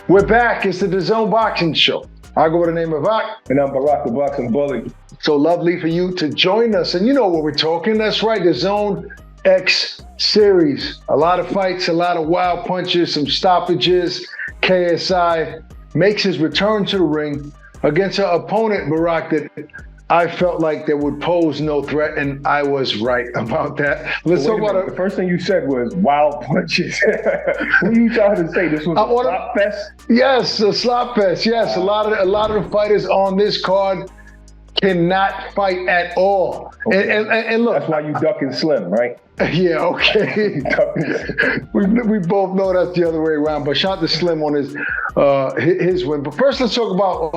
We're back. It's the DAZN Boxing Show. I go by the name of Barak. And I'm Barak, the boxing bully. So lovely for you to join us. And you know what we're talking. That's right, the Zone X series. A lot of fights, a lot of wild punches, some stoppages. KSI makes his return to the ring against an opponent, Barak, that I felt like that would pose no threat, and I was right about that. Let's talk about the first thing you said was wild punches. What are you trying to say? This was a slop fest? Yes, a slop fest. Yes, a lot of the fighters on this card cannot fight at all. Okay. And look, that's why you ducking Slim, right? Yeah, okay. we both know that's the other way around. But shout out to Slim on his win. But first, let's talk about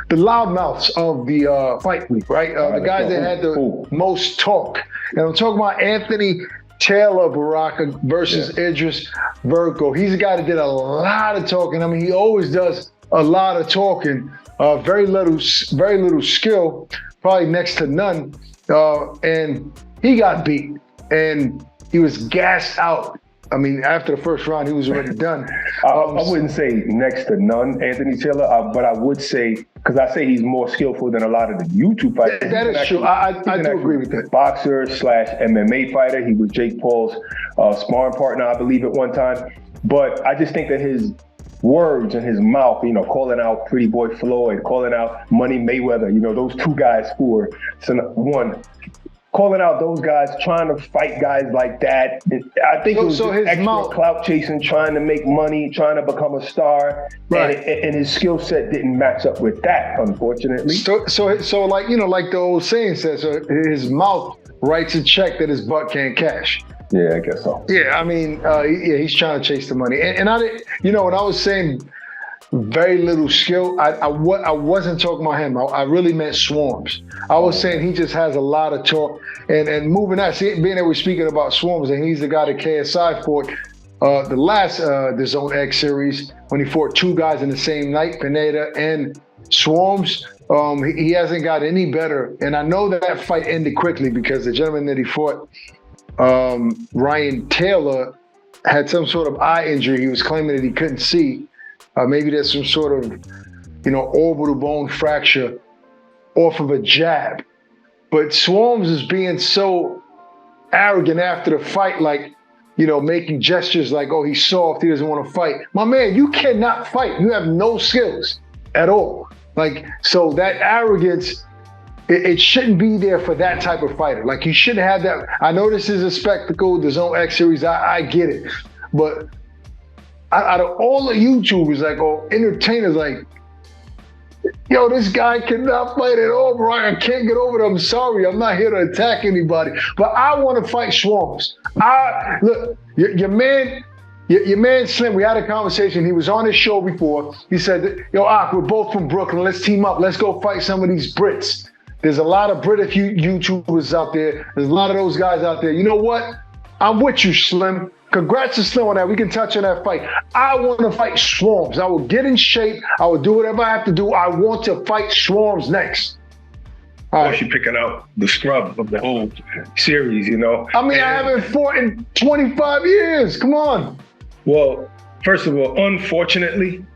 the loudmouths of the fight week, right? The guys that had the most talk. And I'm talking about Anthony Taylor, Barak versus Idris Virgo. He's a guy that did a lot of talking. I mean, he always does a lot of talking. Very little skill, probably next to none. And he got beat. And he was gassed out. I mean, after the first round, he was already done. I wouldn't say next to none, Anthony Taylor, but I would say, because I say he's more skillful than a lot of the YouTube fighters. That is true. I do agree with that. Boxer / MMA fighter. He was Jake Paul's sparring partner, I believe, at one time. But I just think that his words in his mouth, you know, calling out Pretty Boy Floyd, calling out Money Mayweather, you know, those two guys who were calling out those guys, trying to fight guys like that. I think it was extra clout chasing, trying to make money, trying to become a star. Right. And his skill set didn't match up with that, unfortunately. So like, you know, like the old saying says, his mouth writes a check that his butt can't cash. Yeah, I guess so. Yeah, I mean, he's trying to chase the money. And I didn't, you know, when I was saying very little skill, I wasn't talking about him. I really meant Swarmz. I was saying he just has a lot of talk. And moving on, being that we're speaking about Swarmz, and he's the guy that KSI fought the last the Zone X series when he fought two guys in the same night, Pineda and Swarmz. He hasn't got any better. And I know that fight ended quickly because the gentleman that he fought, Ryan Taylor, had some sort of eye injury. He was claiming that he couldn't see. Maybe there's some sort of, you know, orbital bone fracture off of a jab. But Swarmz is being so arrogant after the fight, like, you know, making gestures like, oh, he's soft, he doesn't want to fight. My man, you cannot fight. You have no skills at all. Like, so that arrogance, it shouldn't be there for that type of fighter. Like, you shouldn't have that. I know this is a spectacle, the Zone X series, I get it. But out of all the YouTubers, like, or entertainers, like, yo, this guy cannot fight at all, bro. I can't get over it. I'm sorry. I'm not here to attack anybody. But I want to fight Swarmz. Look, your man Slim, we had a conversation. He was on his show before. He said, yo, we're both from Brooklyn. Let's team up. Let's go fight some of these Brits. There's a lot of British YouTubers out there. There's a lot of those guys out there. You know what? I'm with you, Slim. Congrats to Slim on that. We can touch on that fight. I want to fight Swarmz. I will get in shape. I will do whatever I have to do. I want to fight Swarmz next. All right. You're picking out the scrub of the whole series, you know? I mean, I haven't fought in 25 years. Come on. Well, first of all, unfortunately,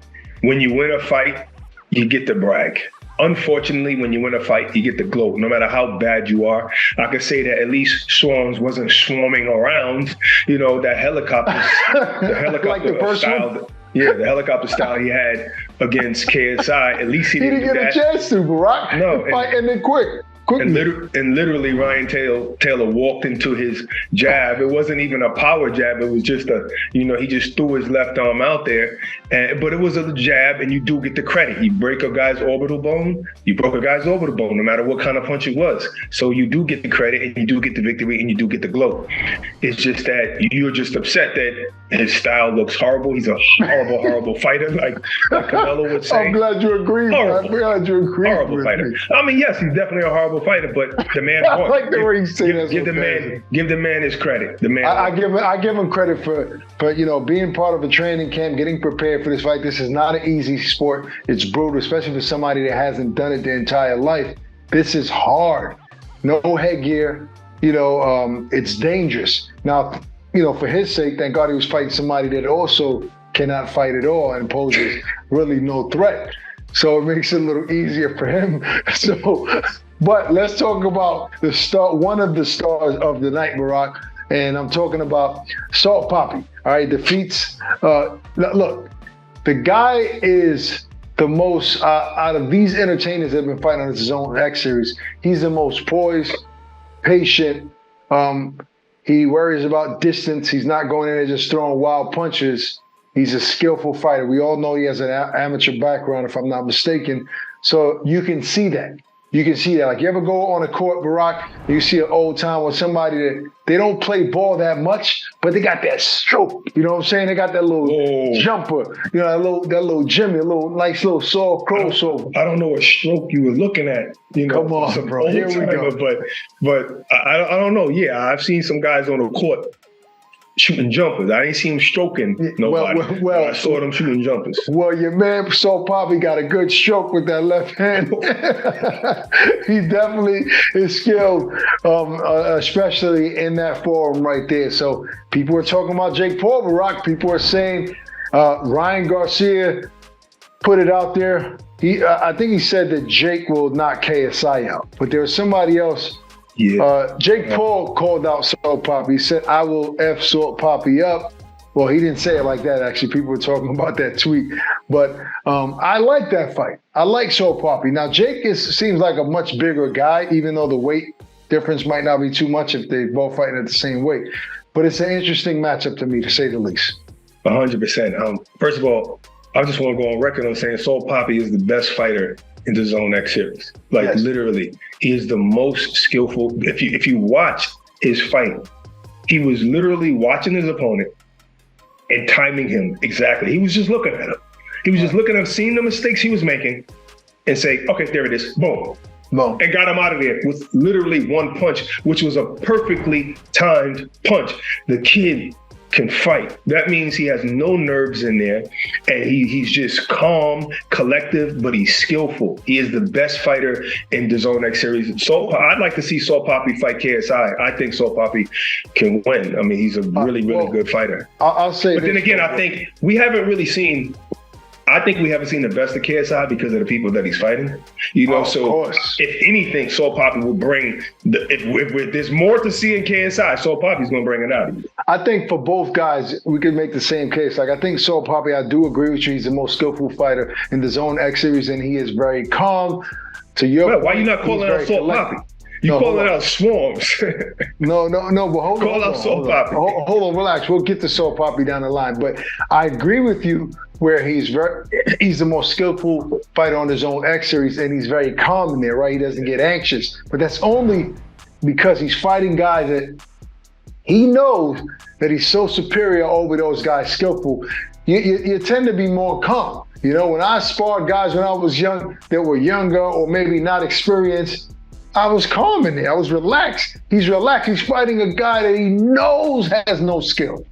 when you win a fight, you get to brag. Unfortunately, when you win a fight, you get the gloat, no matter how bad you are. I could say that at least Swarmz wasn't swarming around, you know, that helicopter, the helicopter like the style. One? Yeah, the helicopter style he had against KSI. At least he didn't get a chance to, Barak. No. The fight ended quick. And literally, Ryan Taylor walked into his jab. It wasn't even a power jab. It was just he just threw his left arm out there. But it was a jab, and you do get the credit. You break a guy's orbital bone. You broke a guy's orbital bone, no matter what kind of punch it was. So you do get the credit, and you do get the victory, and you do get the glow. It's just that you're just upset that his style looks horrible. He's a horrible, horrible fighter, like Canelo would say. I'm glad you agree. I'm glad you agree. Horrible fighter. I mean, yes, he's definitely a horrible fighter, but the man I like the way you say that. Give the man his credit. The man. I give him credit for you know, being part of a training camp, getting prepared for this fight. This is not an easy sport. It's brutal, especially for somebody that hasn't done it their entire life. This is hard. No headgear. You know, it's dangerous. Now, you know, for his sake, thank God he was fighting somebody that also cannot fight at all and poses really no threat. So it makes it a little easier for him. So, but let's talk about the star, one of the stars of the night, Barak, and I'm talking about Salt Papi. All right, defeats. Look, the guy is the most out of these entertainers that have been fighting on this Zone X series. He's the most poised, patient. He worries about distance. He's not going in there just throwing wild punches. He's a skillful fighter. We all know he has an amateur background, if I'm not mistaken. So you can see that. You can see that. Like, you ever go on a court, Barak, and you see an old time with somebody that they don't play ball that much, but they got that stroke. You know what I'm saying? They got that little jumper. You know, that little Jimmy, a little nice little soft crossover. I don't know what stroke you were looking at. You know, come on, bro. Here we go. But I don't know. Yeah, I've seen some guys on the court shooting jumpers. I ain't seen him stroking nobody. Well, I saw them shooting jumpers. Well, your man Salt Papi got a good stroke with that left hand. He definitely is skilled, especially in that forum right there. So people are talking about Jake Paul, Barak. People are saying Ryan Garcia put it out there. I think he said that Jake will knock KSI out, but there was somebody else. Yeah. Jake Paul called out Salt Papi. He said, "I will F Salt Papi up." Well, he didn't say it like that, actually. People were talking about that tweet. But I like that fight. I like Salt Papi. Now, Jake seems like a much bigger guy, even though the weight difference might not be too much if they're both fighting at the same weight. But it's an interesting matchup to me, to say the least. 100%. First of all, I just want to go on record on saying Salt Papi is the best fighter in the Zone X series. Like, yes. Literally, he is the most skillful. If you watch his fight, he was literally watching his opponent and timing him exactly. He was just looking at him. He was just looking at him, seeing the mistakes he was making, and say, "Okay, there it is, boom." Boom. And got him out of there with literally one punch, which was a perfectly timed punch. The kid can fight. That means he has no nerves in there, and he's just calm, collective, but he's skillful. He is the best fighter in the Zone X series. So I'd like to see Salt Papi fight KSI. I think Salt Papi can win. I mean, he's a really good fighter. I'll say. But then again, I think we haven't seen the best of KSI because of the people that he's fighting. You know, so if anything, Salt Papi will bring if there's more to see in KSI, Salt Papi's gonna bring it out. I think for both guys, we could make the same case. Like, I think Salt Papi, I do agree with you. He's the most skillful fighter in the Zone X series, and he is very calm. To your point, why you not calling out Salt Papi? You calling out Swarmz. No, but hold on. Call out Salt Papi. Hold on, relax. We'll get to Salt Papi down the line. But I agree with you where he's the most skillful fighter on the Zone X series, and he's very calm in there, right? He doesn't get anxious. But that's only because he's fighting guys that he knows that he's so superior over those guys skillful. You tend to be more calm. You know, when I sparred guys when I was young that were younger or maybe not experienced, I was calm in there. I was relaxed. He's relaxed. He's fighting a guy that he knows has no skill.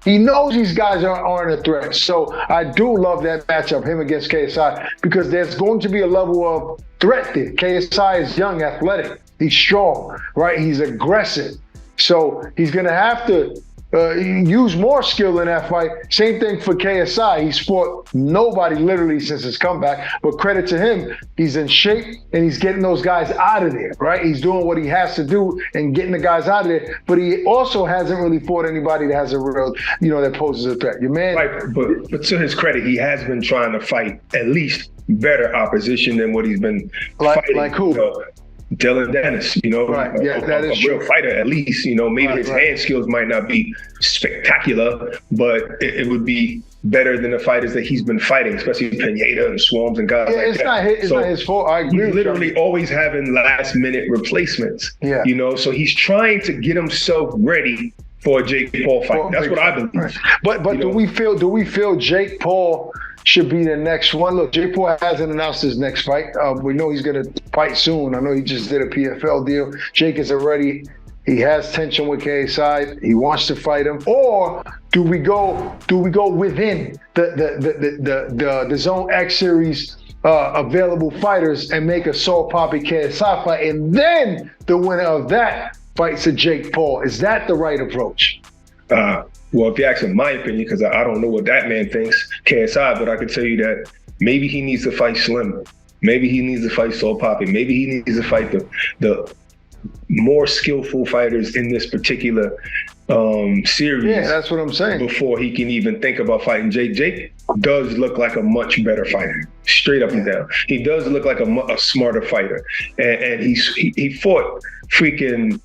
He knows these guys aren't a threat. So I do love that matchup, him against KSI, because there's going to be a level of threat there. KSI is young, athletic. He's strong, right? He's aggressive. So he's going to have to use more skill in that fight. Same thing for KSI. He's fought nobody literally since his comeback, but credit to him, he's in shape and he's getting those guys out of there, right? He's doing what he has to do and getting the guys out of there, but he also hasn't really fought anybody that has a real, that poses a threat. Your man. Right, but to his credit, he has been trying to fight at least better opposition than what he's been fighting. Like who? Dylan Dennis, right? Yeah, that is a real fighter. At least, maybe his hand skills might not be spectacular, but it would be better than the fighters that he's been fighting, especially Pineda and Swarmz and guys like that. It's not his fault. I agree. He's literally always having last-minute replacements. Yeah, so he's trying to get himself ready for a Jake Paul fight. That's what I believe. Right. But do we feel Jake Paul should be the next one? Look, Jake Paul hasn't announced his next fight. We know he's going to fight soon. I know he just did a PFL deal. Jake is already, he has tension with KSI. He wants to fight him. Or do we go within the Zone X series available fighters and make a Salt Papi KSI fight, and then the winner of that fights a Jake Paul? Is that the right approach? well, if you ask in my opinion, because I don't know what that man thinks, KSI, but I can tell you that maybe he needs to fight Slim. Maybe he needs to fight Soul Papi. Maybe he needs to fight the more skillful fighters in this particular series. Yeah, that's what I'm saying. Before he can even think about fighting Jake. Jake does look like a much better fighter, straight up and down. He does look like a smarter fighter, and he fought freaking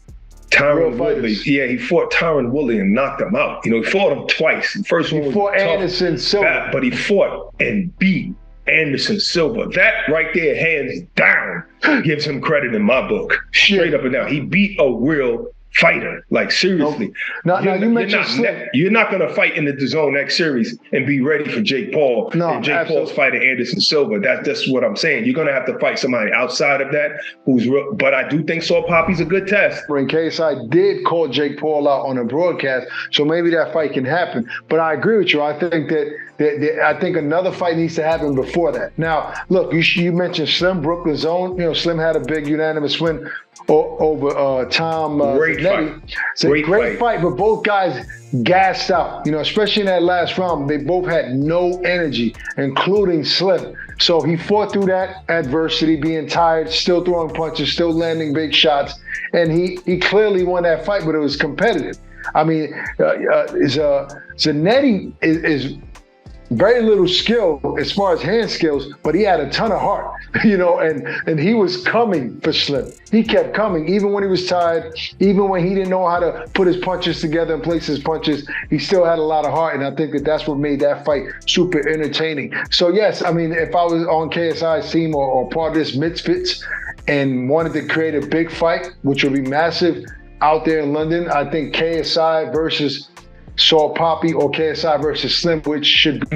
Tyron Woodley. Yeah, he fought Tyron Woodley and knocked him out. You know, he fought him twice. The first one was fought tough, Anderson Silva, but he fought and beat Anderson Silva. That right there, hands down, gives him credit in my book. Straight up and down. He beat a real fighter. Like, seriously. Now you mentioned Slim. You're not going to fight in the DAZN X series and be ready for Jake Paul. And Jake Paul's fighting Anderson Silva. That's what I'm saying. You're going to have to fight somebody outside of that who's real. But I do think Soul Papi's a good test. In KSI did call Jake Paul out on a broadcast, so maybe that fight can happen. But I agree with you. I think that I think another fight needs to happen before that. Now, look, you mentioned Slim, Brooklyn's own. You know, Slim had a big unanimous win over Tom Great fight. It's a great fight, but both guys gassed out. You know, especially in that last round, they both had no energy, including Slim. So he fought through that adversity, being tired, still throwing punches, still landing big shots, and he clearly won that fight. But it was competitive. I mean, Zanetti is very little skill as far as hand skills, but he had a ton of heart, you know, and he was coming for Slim. He kept coming, even when he was tired, even when he didn't know how to put his punches together and place his punches, he still had a lot of heart, and I think that's what made that fight super entertaining. So yes, I mean, if I was on KSI's team or part of this Misfits and wanted to create a big fight, which would be massive out there in London, I think KSI versus Soul Papi or KSI versus Slim, which should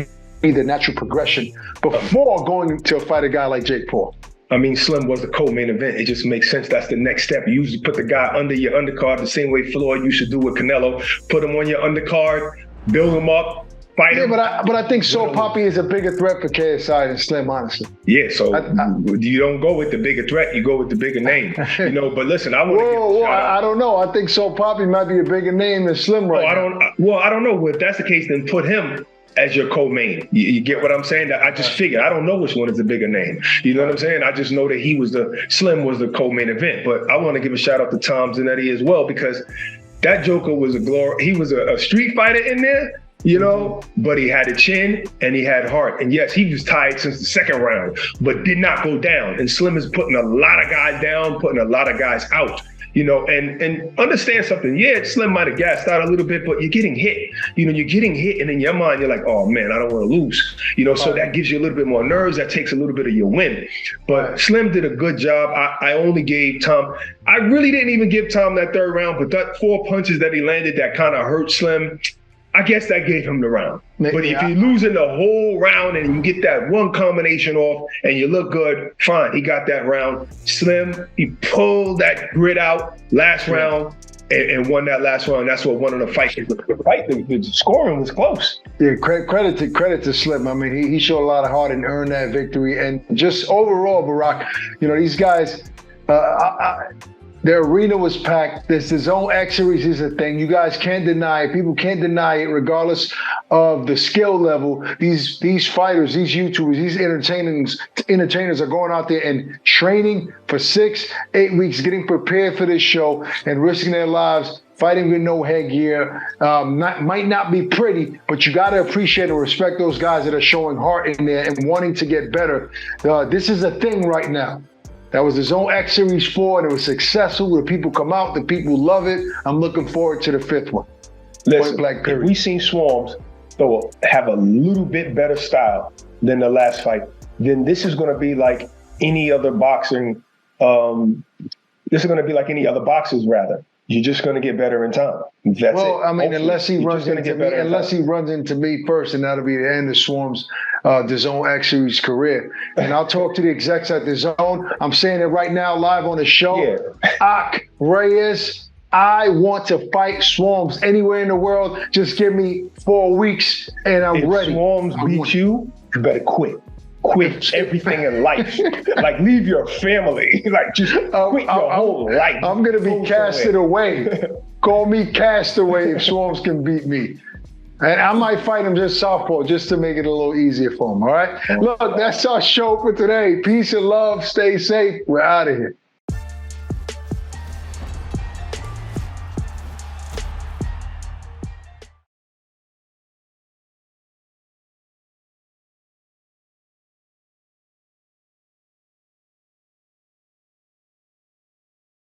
be the natural progression before going to fight a guy like Jake Paul. I mean, Slim was the co-main event. It just makes sense. That's the next step. You usually put the guy under your undercard the same way Floyd used to do with Canelo. Put him on your undercard, build him up, fight him. But I think Soul Papi is a bigger threat for KSI than Slim, honestly. Yeah, so you don't go with the bigger threat, you go with the bigger name. You know, but listen, I want to give a shout out. I don't know. I think Soul Papi might be a bigger name than Slim right now. I don't know. Well, if that's the case, then put him as your co-main. You get what I'm saying? I just figured. I don't know which one is the bigger name. You know what I'm saying? I just know that Slim was the co-main event. But I want to give a shout out to Tom Zanetti as well, because that Joker was he was a street fighter in there, you know, but he had a chin and he had heart. And yes, he was tired since the second round, but did not go down. And Slim is putting a lot of guys down, putting a lot of guys out. You know, and understand something. Yeah, Slim might have gassed out a little bit, but you're getting hit. You know, you're getting hit, and in your mind, you're like, oh man, I don't want to lose. You know, so that gives you a little bit more nerves. That takes a little bit of your win. But Slim did a good job. I only gave Tom, I really didn't even give Tom that third round, but that 4 punches that he landed that kind of hurt Slim, I guess that gave him the round. But if you're losing the whole round and you get that one combination off and you look good, fine, he got that round. Slim, he pulled that grit out last round and won that last round. That's what won on the fight. The scoring was close. Yeah, credit to Slim. I mean, he showed a lot of heart and earned that victory. And just overall, Barak, you know, these guys, their arena was packed. This DAZN X series is a thing. You guys can't deny it. People can't deny it, regardless of the skill level. These fighters, these YouTubers, these entertainers are going out there and training for 6-8 weeks, getting prepared for this show and risking their lives, fighting with no headgear. Might not be pretty, but you got to appreciate and respect those guys that are showing heart in there and wanting to get better. This is a thing right now. That was the DAZN X Series 4, and it was successful. The people come out, the people love it. I'm looking forward to the 5th one. Listen, if we seen Swarmz have a little bit better style than the last fight, then this is going to be like any other boxing. This is going to be like any other boxers, rather. You're just going to get better in time. That's it. I mean, unless he runs into me first, and that'll be the end of Swarmz' DAZN X Series career. And I'll talk to the execs at DAZN. I'm saying it right now, live on the show. Yeah. Ak Reyes, I want to fight Swarmz anywhere in the world. Just give me 4 weeks, and I'm ready. If Swarmz beats you, you better quit. Quit everything in life. Like, leave your family. Like, just quit your whole life. I'm going to be casted away. Call me Castaway if Swarmz can beat me. And I might fight him just southpaw just to make it a little easier for him. All right. Look, that's our show for today. Peace and love. Stay safe. We're out of here.